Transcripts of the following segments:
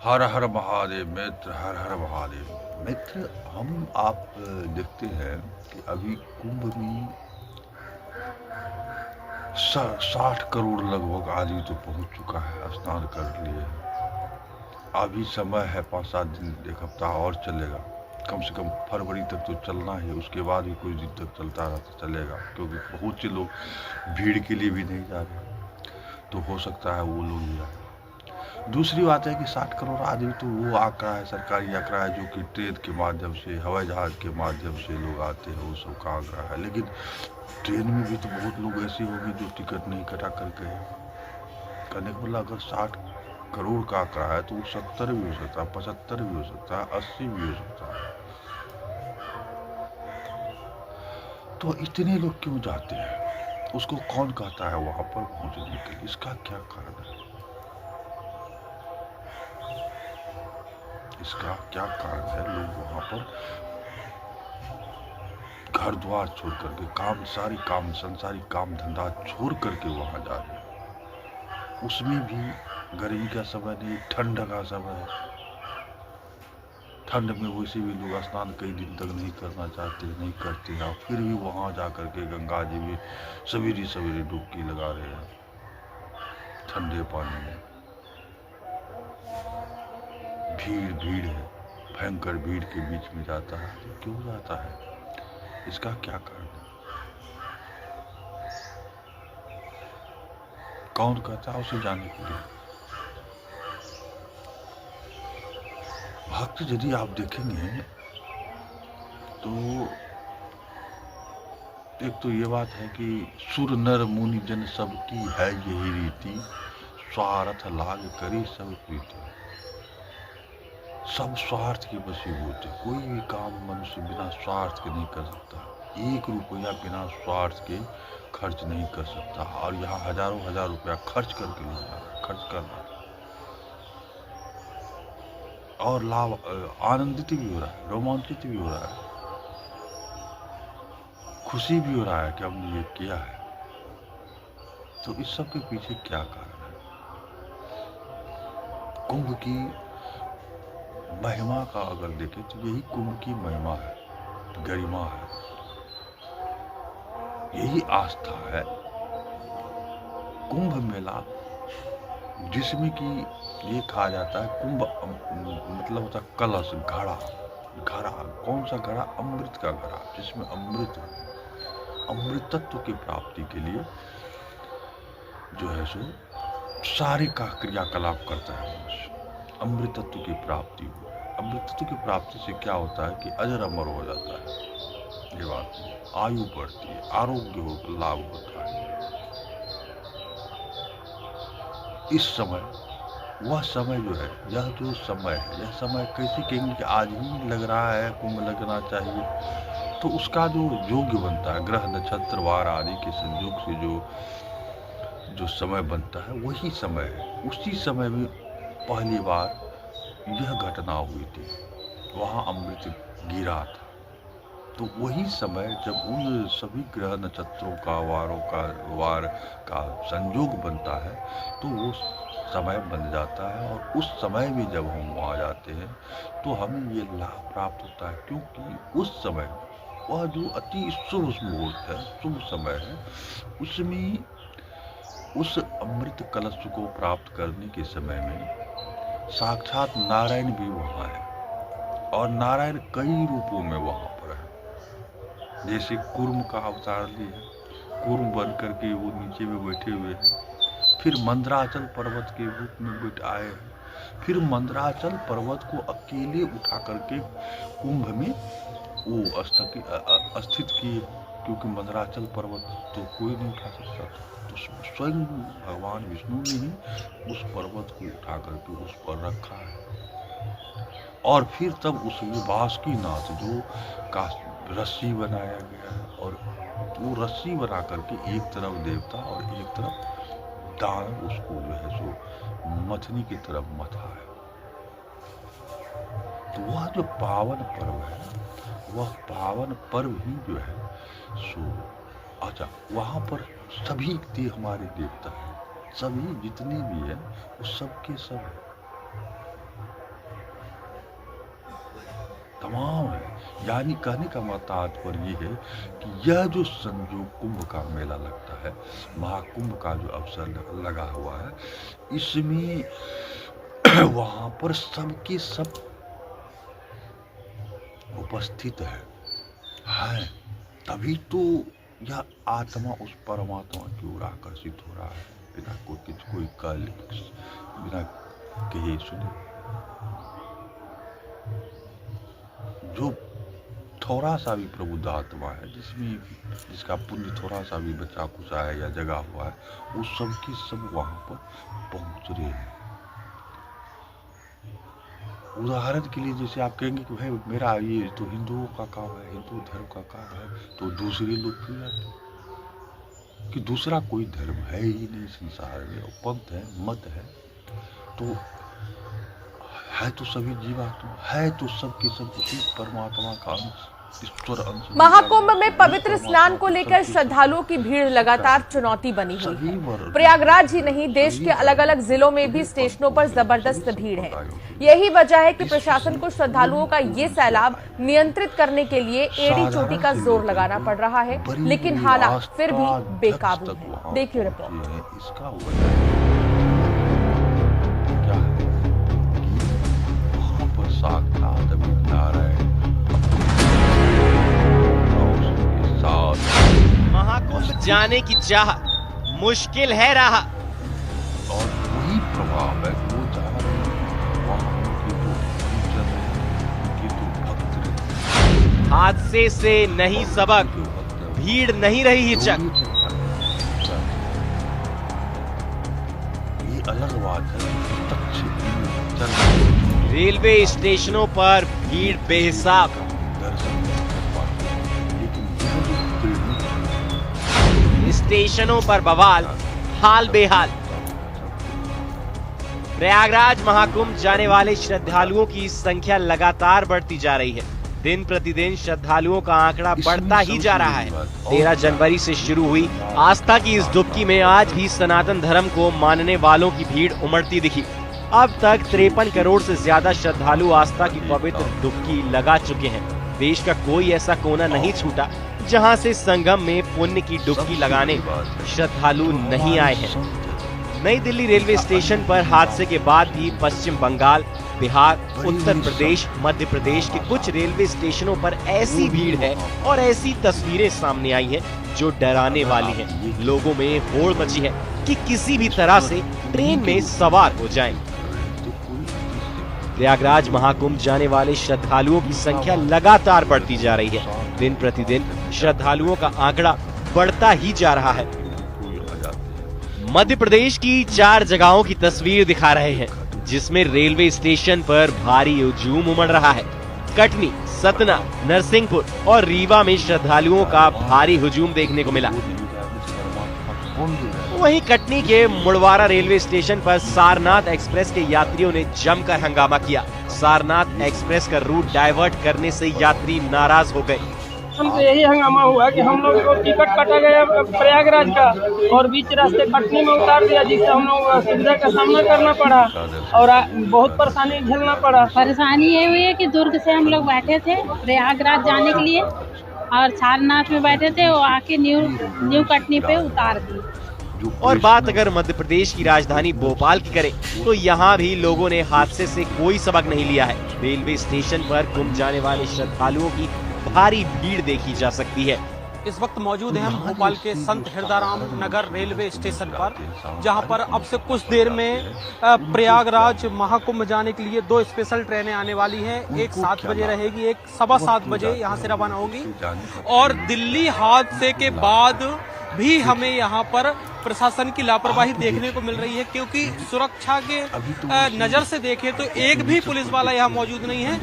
हर हर महादेव मित्र, हर हर महादेव मित्र। हम आप देखते हैं कि अभी कुंभ में 60 करोड़ लगभग आदमी तो पहुंच चुका है, स्नान कर लिए हैं। अभी समय है 5-7 दिन, एक हफ्ता और चलेगा। कम से कम फरवरी तक तो चलना ही है, उसके बाद भी कुछ दिन तक चलता रहता चलेगा, क्योंकि बहुत से लोग भीड़ के लिए भी नहीं जा रहे, तो हो सकता है वो लोग भी आए। दूसरी बात है कि 60 करोड़ आदमी तो वो आंकड़ा है, सरकारी आंकड़ा है, जो कि ट्रेन के माध्यम से, हवाई जहाज के माध्यम से लोग आते हैं, वो सब का आंकड़ा है। लेकिन ट्रेन में भी तो बहुत लोग ऐसे होंगे जो टिकट नहीं कटा कर गए। कहने का मतलब अगर 60 करोड़ का आंकड़ा है तो वो 70 भी हो सकता है, 75 भी हो सकता है, 80 भी हो सकता है। तो इतने लोग क्यों जाते हैं? उसको कौन कहता है वहां पर पहुंचने के लिए? इसका क्या कारण है? इसका क्या कारण है लोग वहां पर घर द्वार छोड़ करके, काम संसारी काम धंधा छोड़ करके वहां जा रहे हैं? उसमें भी गर्मी का समय नहीं, ठंड का समय है। ठंड में वैसे भी लोग स्नान कई दिन तक नहीं करना चाहते, नहीं करते हैं, फिर भी वहां जा करके गंगा जी में सवेरे सवेरे डुबकी लगा रहे हैं ठंडे पानी में। भीड़ भीड़ है, भयंकर भीड़ के बीच में जाता है, तो क्यों जाता है? इसका क्या कारण है? कौन कहता है उसे जाने के लिए? भक्त यदि आप देखेंगे तो एक तो ये बात है कि सुर नर मुनि जन सबकी है यही रीति, स्वार्थ लाग करी सब प्रीति। सब स्वार्थ के वशीभूत है। कोई भी काम मनुष्य बिना स्वार्थ के नहीं कर सकता। 1 रुपया बिना स्वार्थ के खर्च नहीं कर सकता, और यहाँ हजारों हजार रुपया खर्च करके लोग जा रहा है, खर्च कर रहा है, और लाभ आनंदित भी हो रहा है, रोमांचित भी हो रहा है, खुशी भी हो रहा है कि हमने ये किया है। तो इस सब के पीछे क्या कारण है? कुंभ की महिमा का अगर देखें तो यही कुंभ की महिमा है, गरिमा है, यही आस्था है। कुंभ मेला जिसमें कि ये कहा जाता है, कुंभ मतलब होता है कलश, घड़ा। घड़ा कौन सा घड़ा? अमृत का घड़ा, जिसमें अमृत है। अमृतत्व की प्राप्ति के लिए जो है सो सारे का क्रियाकलाप करता है मनुष्य, अमृतत्व की प्राप्ति हो। अमृतत्व की प्राप्ति से क्या होता है कि अजर अमर हो जाता है, ये बात है। आयु बढ़ती है, आरोग्य हो, लाभ होता है। इस समय, वह समय जो है, यह जो समय है, यह समय कैसे कहेंगे कि आज ही लग रहा है कुंभ लगना चाहिए, तो उसका जो योग्य बनता है, ग्रह नक्षत्र वार आदि के संयोग से जो समय बनता है, वही समय है। उसी समय में पहली बार यह घटना हुई थी, वहां अमृत गिरा था। तो वही समय जब उन सभी ग्रह नक्षत्रों का वार का संयोग बनता है, तो वो समय बन जाता है। और उस समय में जब हम वहां जाते हैं तो हमें ये लाभ प्राप्त होता है, क्योंकि उस समय वह जो अति शुभ मुहूर्त है, शुभ समय है, उसमें उस अमृत कलश को प्राप्त करने के समय में साक्षात नारायण भी वहां है, और नारायण कई रूपों में वहां पर है। जैसे कूर्म का अवतार लिया, कूर्म बन करके वो नीचे में बैठे हुए हैं। फिर मंदराचल पर्वत के रूप में बैठ आए हैं। फिर मंदराचल पर्वत को अकेले उठा करके कुंभ में वो स्थित किए, क्योंकि मंदराचल पर्वत तो कोई नहीं उठा सकता था। तो स्वयं भगवान विष्णु ने ही उस पर्वत को उठा करके उस पर रखा है। और फिर तब उसमें बासुकीनाथ जो का रस्सी बनाया गया है, और वो रस्सी बना करके एक तरफ देवता और एक तरफ दानव उसको जो है सो मथनी की तरफ मथा है। तो वह जो पावन पर्व है, वह पावन पर्व ही जो है सो, अच्छा, वहां पर सभी हमारे देवता हैं, सभी जितने भी हैं वो सबके सब है। तमाम है। यानी कहने का तात्पर्य ये है कि यह जो संयोग कुंभ का मेला लगता है, महाकुंभ का जो अवसर लगा हुआ है, इसमें वहां पर सबके सब उपस्थित है। तभी तो यह आत्मा उस परमात्मा की ओर आकर्षित हो रहा है, बिना कोई कल बिना कहे सुने। जो थोड़ा सा भी प्रबुद्ध आत्मा है, जिसका पुण्य थोड़ा सा भी बचा कुचा है या जगा हुआ है, वो सबके सब वहां पर पहुंच रहे हैं। उदाहरण के लिए जैसे आप कहेंगे कि भाई मेरा ये तो हिंदुओं का काम है, हिंदू धर्म का काम है, तो दूसरे लोग क्यों जाते कि दूसरा कोई धर्म है ही नहीं संसार में, पंथ है, मत है, तो है तो सभी जीवात्मा, है तो सबके सब उसी परमात्मा का अंश, ईश्वर अंश। महाकुंभ में पवित्र स्नान को लेकर श्रद्धालुओं की भीड़ लगातार चुनौती बनी हुई है। प्रयागराज ही नहीं, देश के अलग अलग जिलों में भी स्टेशनों पर जबरदस्त भीड़ है। यही वजह है कि प्रशासन को श्रद्धालुओं का ये सैलाब नियंत्रित करने के लिए एड़ी चोटी का जोर लगाना पड़ रहा है, लेकिन हालात फिर भी बेकाबू है। देखिए रिपोर्ट। इसका क्या है, वहां पर साक्षात नारायण महाकुंभ जाने की चाह मुश्किल है रहा, और वही प्रभाव है वो जा रहे हैं वहां के तो भक्त। हादसे से नहीं सबक, भीड़ नहीं रही हिचक। ये अलग बात है। रेलवे स्टेशनों पर भीड़ बेहिसाब, स्टेशनों पर बवाल, हाल बेहाल। प्रयागराज महाकुंभ जाने वाले श्रद्धालुओं की संख्या लगातार बढ़ती जा रही है। दिन प्रतिदिन श्रद्धालुओं का आंकड़ा बढ़ता ही जा रहा है। 13 जनवरी से शुरू हुई आस्था की इस डुबकी में आज भी सनातन धर्म को मानने वालों की भीड़ उमड़ती दिखी। अब तक 53 करोड़ से ज्यादा श्रद्धालु आस्था की पवित्र डुबकी लगा चुके हैं। देश का कोई ऐसा कोना नहीं छूटा जहां से संगम में पुण्य की डुबकी लगाने श्रद्धालु नहीं आए हैं। नई दिल्ली रेलवे स्टेशन पर हादसे के बाद भी पश्चिम बंगाल, बिहार, उत्तर प्रदेश, मध्य प्रदेश के कुछ रेलवे स्टेशनों पर ऐसी भीड़ है और ऐसी तस्वीरें सामने आई हैं जो डराने वाली हैं। लोगों में होड़ मची है कि किसी भी तरह से ट्रेन में सवार हो जाएं। प्रयागराज महाकुंभ जाने वाले श्रद्धालुओं की संख्या लगातार बढ़ती जा रही है। दिन प्रतिदिन श्रद्धालुओं का आंकड़ा बढ़ता ही जा रहा है। मध्य प्रदेश की 4 जगहों की तस्वीर दिखा रहे हैं जिसमें रेलवे स्टेशन पर भारी हुजूम उमड़ रहा है। कटनी, सतना, नरसिंहपुर और रीवा में श्रद्धालुओं का भारी हुजूम देखने को मिला। वहीं कटनी के मुड़वारा रेलवे स्टेशन पर सारनाथ एक्सप्रेस के यात्रियों ने जमकर हंगामा किया। सारनाथ एक्सप्रेस का रूट डाइवर्ट करने से यात्री नाराज हो गए। हमसे यही हंगामा हुआ कि हम लोग को टिकट काटा गया प्रयागराज का और बीच रास्ते कटनी में उतार दिया, जिससे हम लोग असुविधा का सामना करना पड़ा और बहुत परेशानी झेलना पड़ा। परेशानी ये हुई है कि दुर्ग से हम लोग बैठे थे प्रयागराज जाने के लिए और सारनाथ में बैठे थे, वो आके न्यू कटनी पे उतार दी। और बात अगर मध्य प्रदेश की राजधानी भोपाल की करें तो यहाँ भी लोगों ने हादसे से कोई सबक नहीं लिया है। रेलवे स्टेशन पर कुंभ जाने वाले श्रद्धालुओं की भारी भीड़ देखी जा सकती है। इस वक्त मौजूद हैं हम भोपाल के संत हिरदाराम नगर रेलवे स्टेशन पर, जहां पर अब से कुछ देर में प्रयागराज महाकुंभ जाने के लिए 2 स्पेशल ट्रेनें आने वाली हैं। एक 7 बजे रहेगी, एक 7:15 बजे यहां से रवाना होगी। और दिल्ली हादसे के बाद भी हमें यहां पर प्रशासन की लापरवाही देखने को मिल रही है, क्योंकि सुरक्षा के नजर से देखें तो एक भी पुलिस वाला यहाँ मौजूद नहीं है।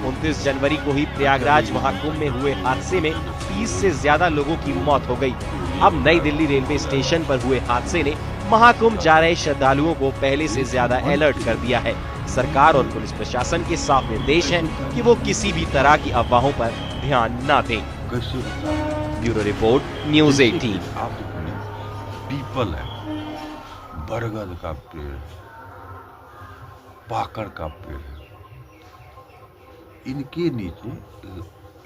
29 जनवरी को ही प्रयागराज महाकुंभ में हुए हादसे में 30 से ज्यादा लोगों की मौत हो गई। अब नई दिल्ली रेलवे स्टेशन पर हुए हादसे ने महाकुंभ जा रहे श्रद्धालुओं को पहले से ज्यादा अलर्ट कर दिया है। सरकार और पुलिस प्रशासन के साफ निर्देश है कि वो किसी भी तरह की अफवाहों पर ध्यान न दें। Bureau report, news 18। पीपल है, बरगद का पेड़, पाकड़ का पेड़ है, इनके नीचे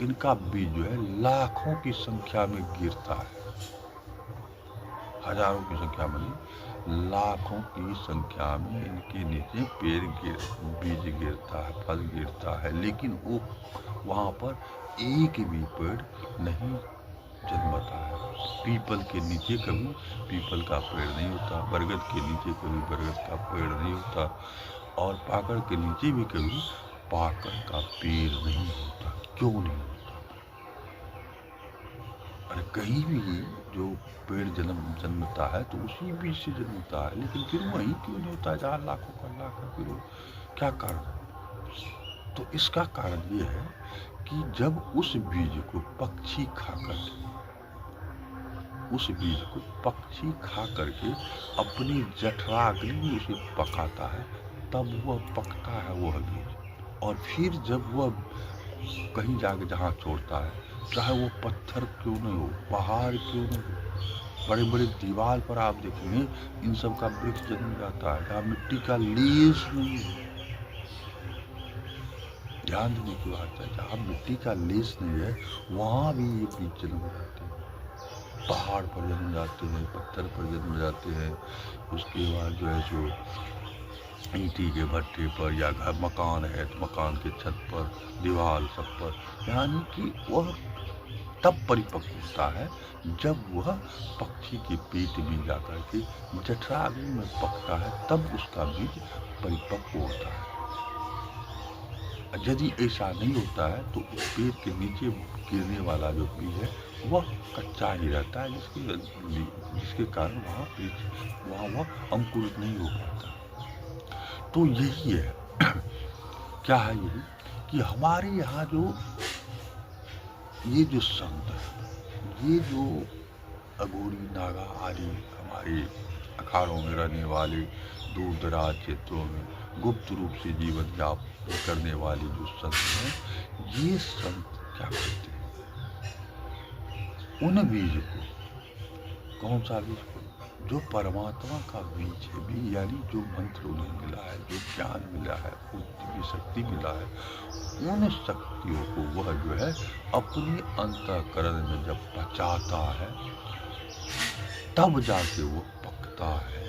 इनका बीज जो है लाखों की संख्या में गिरता है, हजारों की संख्या में नहीं, लाखों की संख्या में इनके नीचे बीज गिरता है, फल गिरता है, लेकिन वो वहाँ पर एक भी पेड़ नहीं जन्मता है। पीपल के नीचे कभी पीपल का पेड़ नहीं होता, बरगद के नीचे कभी बरगद का पेड़ नहीं होता, और पाकड़ के नीचे भी कभी पाकड़ का पेड़ नहीं होता। क्यों नहीं होता? अरे कहीं भी जो पेड़ जन्मता है तो उसी बीज से जन्मता है, लेकिन फिर वहीं क्यों नहीं होता जहाँ लाखों का लाख है? फिर क्या कारण है? तो इसका कारण ये है कि जब उस बीज को पक्षी खा करके अपनी जठराग्नि में उसे पकाता है, तब वह पकता है वह बीज, और फिर जब वह कहीं जाके जहाँ छोड़ता है, चाहे वो पत्थर क्यों नहीं हो, पहाड़ क्यों नहीं हो, बड़े बड़े दीवार पर आप देखेंगे इन सब का वृक्ष जन्म जाता है जहाँ मिट्टी का लेस नहीं है। ध्यान देने की बात है, जहाँ मिट्टी का लेस नहीं है वहाँ भी ये बीज जन्म जाते हैं, पहाड़ पर जन्म जाते हैं, पत्थर पर जन्म जाते हैं। उसके बाद जो है सो ईंटी के भट्टे पर, या घर मकान है तो मकान के छत पर, दीवार सब पर, यानी कि वह तब परिपक्व होता है जब वह पक्षी के पेट में जाकर के जठराग्नि में पकता है, तब उसका बीज परिपक्व होता है। यदि ऐसा नहीं होता है तो उस पेड़ के नीचे गिरने वाला जो बीज है वह कच्चा ही रहता है, जिसके कारण वहाँ वह अंकुरित नहीं हो पाता। तो यही है क्या है, यही कि हमारे यहाँ ये जो संत है, ये जो अघोरी नागा आदि हमारे अखाड़ों में रहने वाले, दूर दराज क्षेत्रों में गुप्त रूप से जीवन यापन करने वाले जो संत हैं, ये संत क्या करते हैं? उन बीज को, कौन सा बीज को? जो परमात्मा का बीज है, भी यानी जो मंत्र उन्हें मिला है, जो ज्ञान मिला है, जो शक्ति मिला है, उन शक्तियों को वह जो है अपने अंतःकरण में जब पचाता है, तब जाके वो पकता है,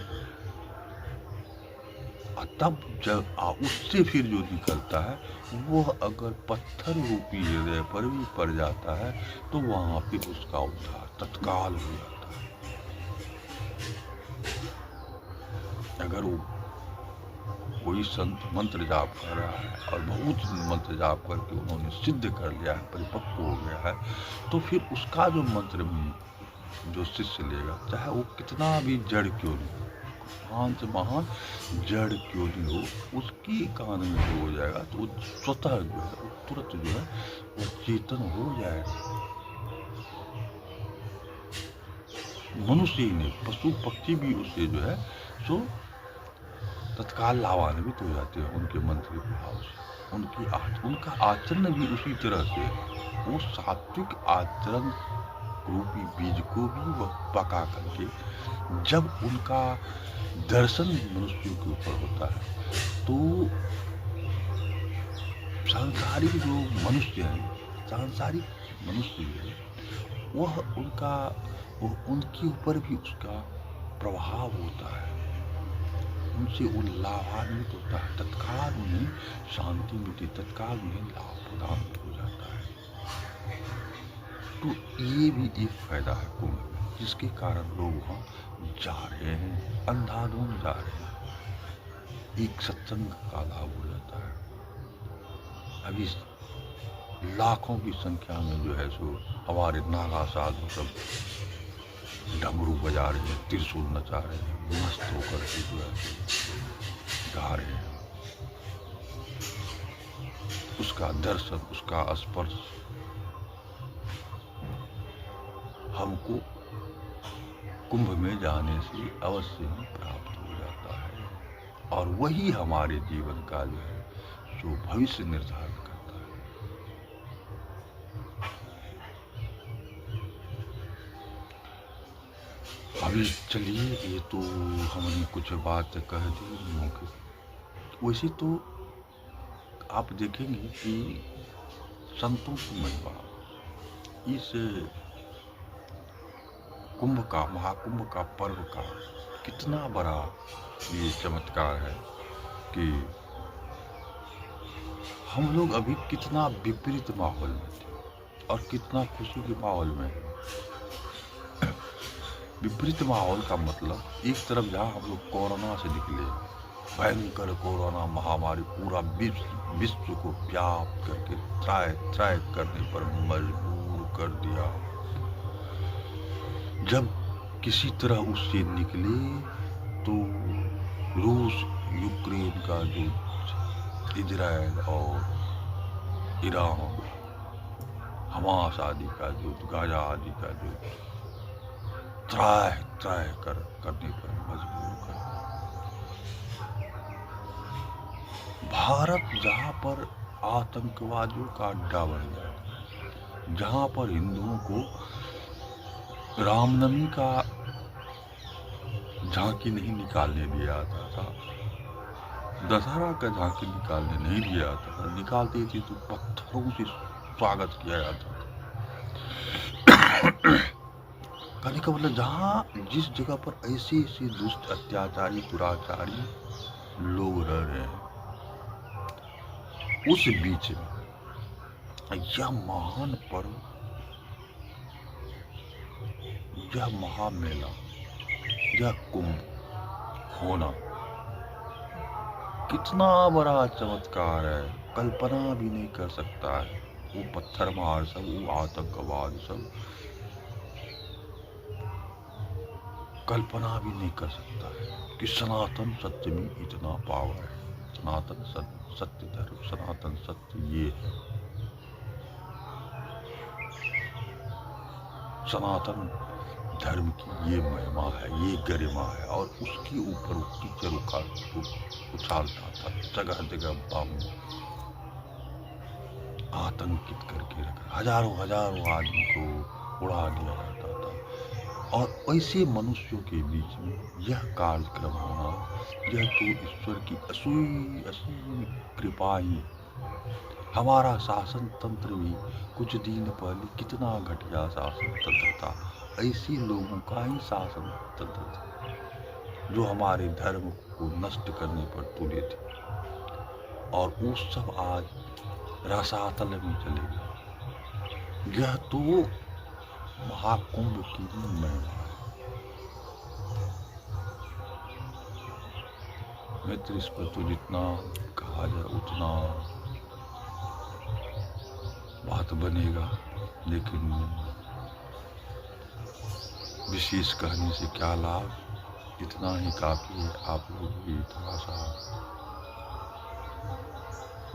और तब जब उससे फिर जो निकलता है वह अगर पत्थर रूपी हृदय पर भी पड़ जाता है तो वहां पे उसका उद्धार तत्काल हो जाता है। अगर वो कोई संत मंत्र जाप कर रहा है और बहुत मंत्र जाप करके उन्होंने सिद्ध कर लिया है, परिपक्व हो गया है, तो फिर उसका जो मंत्र जो शिष्य लेगा, चाहे वो कितना भी जड़ क्यों नहीं, महान से महान जड़ क्यों नहीं हो, उसकी कान में जो हो जाएगा तो वो स्वतः जो है वो तुरंत जो है वो चेतन हो जाएगा। मनुष्य ही नहीं, पशु पक्षी भी उससे जो है सो तत्काल लाभान्वित हो जाते हैं उनके मंत्र के भाव से। उनका आचरण भी उसी तरह से, वो सात्विक आचरण रूपी बीज को भी वह पका करके जब उनका दर्शन मनुष्यों के ऊपर होता है तो सांसारिक जो मनुष्य है वह उनके ऊपर भी उसका प्रभाव होता है, उनसे वो लाभान्वित होता है, तत्काल उन्हें शांति मिलती, तत्काल उन्हें लाभ प्रदान हो जाता है। तो ये भी एक फायदा है कुंभ में, जिसके कारण लोग वहाँ जा रहे हैं, अंधाधुंध जा रहे हैं, एक सत्संग का लाभ हो जाता है। अभी लाखों की संख्या में जो है सो हमारे नागा साधु सब डमरू बजा रहे हैं, त्रिशूल नचा रहे हैं, मस्त होकर के जो है गा रहे हैं। उसका दर्शन, उसका स्पर्श हमको कुंभ में जाने से अवश्य ही प्राप्त हो जाता है, और वही हमारे जीवन का जो है सो भविष्य निर्धारण करता है। अभी चलिए, ये तो हमने कुछ बात कह दी मौके। वैसे तो आप देखेंगे कि संतों की महिमा इस कुंभ का, महाकुंभ का पर्व का कितना बड़ा ये चमत्कार है कि हम लोग अभी कितना विपरीत माहौल में थे और कितना खुशी के माहौल में। विपरीत माहौल का मतलब एक तरफ जहाँ हम लोग कोरोना से निकले, भयंकर कोरोना महामारी पूरा विश्व को व्याप्त करके त्राय करने पर मजबूर कर दिया। जब किसी तरह उससे निकले तो रूस यूक्रेन का युद्ध, इजराइल और ईरान, हमास आदि का युद्ध, गाजा आदि का युद्ध त्राय करने पर मजबूर कर। भारत जहाँ पर आतंकवादियों का अड्डा बन गया, जहाँ पर हिंदुओं को रामनवमी का झांकी नहीं निकालने दिया जाता था, दशहरा का झांकी निकालने नहीं दिया जाता था, निकालते थे तो पत्थरों से स्वागत किया जाता था। कहने का मतलब जहाँ जिस जगह पर ऐसे दुष्ट अत्याचारी दुराचारी लोग रह रहे हैं, उस बीच में यह महान पर्व, यह महामेला, यह कुंभ होना कितना बड़ा चमत्कार है, कल्पना भी नहीं कर सकता है। वो पत्थरमार सब, वो आतंकवाद सब कल्पना भी नहीं कर सकता है कि सनातन सत्य में इतना पावर है। सनातन सत्य धर्म, सनातन सत्य ये है। सनातन धर्म की ये महिमा है, ये गरिमा है, और उसके ऊपर कीचड़ उछालता था, जगह जगह बम आतंकित करके रखा, हजारों आदमी को उड़ा दिया जाता था। और ऐसे मनुष्यों के बीच में यह कार्यक्रम होना, यह तो ईश्वर की असीम कृपा ही। हमारा शासन तंत्र भी कुछ दिन पहले कितना घटिया शासन तंत्र था, ऐसे लोगों का ही शासन तंत्र था जो हमारे धर्म को नष्ट करने पर तुले थे, और वो सब आज रसातल में चले गए। यह तो महाकुंभ की महिमा है। मित्र, इस पर तो जितना कहा जाए उतना बात बनेगा, लेकिन विशेष कहने से क्या लाभ, इतना ही काफी है। आप लोग भी थोड़ा सा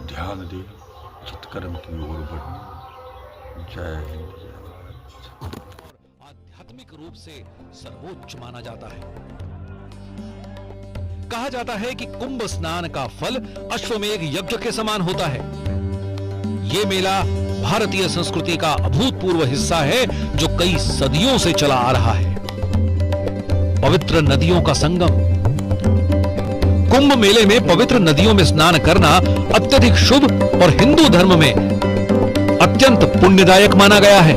ध्यान दें, सत्कर्म की ओर बढ़ें। जय हिंद, जय भारत। आध्यात्मिक रूप से सर्वोच्च माना जाता है। कहा जाता है कि कुंभ स्नान का फल अश्वमेध यज्ञ के समान होता है। ये मेला भारतीय संस्कृति का अभूतपूर्व हिस्सा है जो कई सदियों से चला आ रहा है। पवित्र नदियों का संगम। कुंभ मेले में पवित्र नदियों में स्नान करना अत्यधिक शुभ और हिंदू धर्म में अत्यंत पुण्यदायक माना गया है।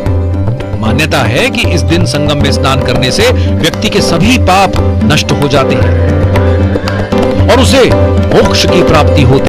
मान्यता है कि इस दिन संगम में स्नान करने से व्यक्ति के सभी पाप नष्ट हो जाते हैं और उसे मोक्ष की प्राप्ति होती है।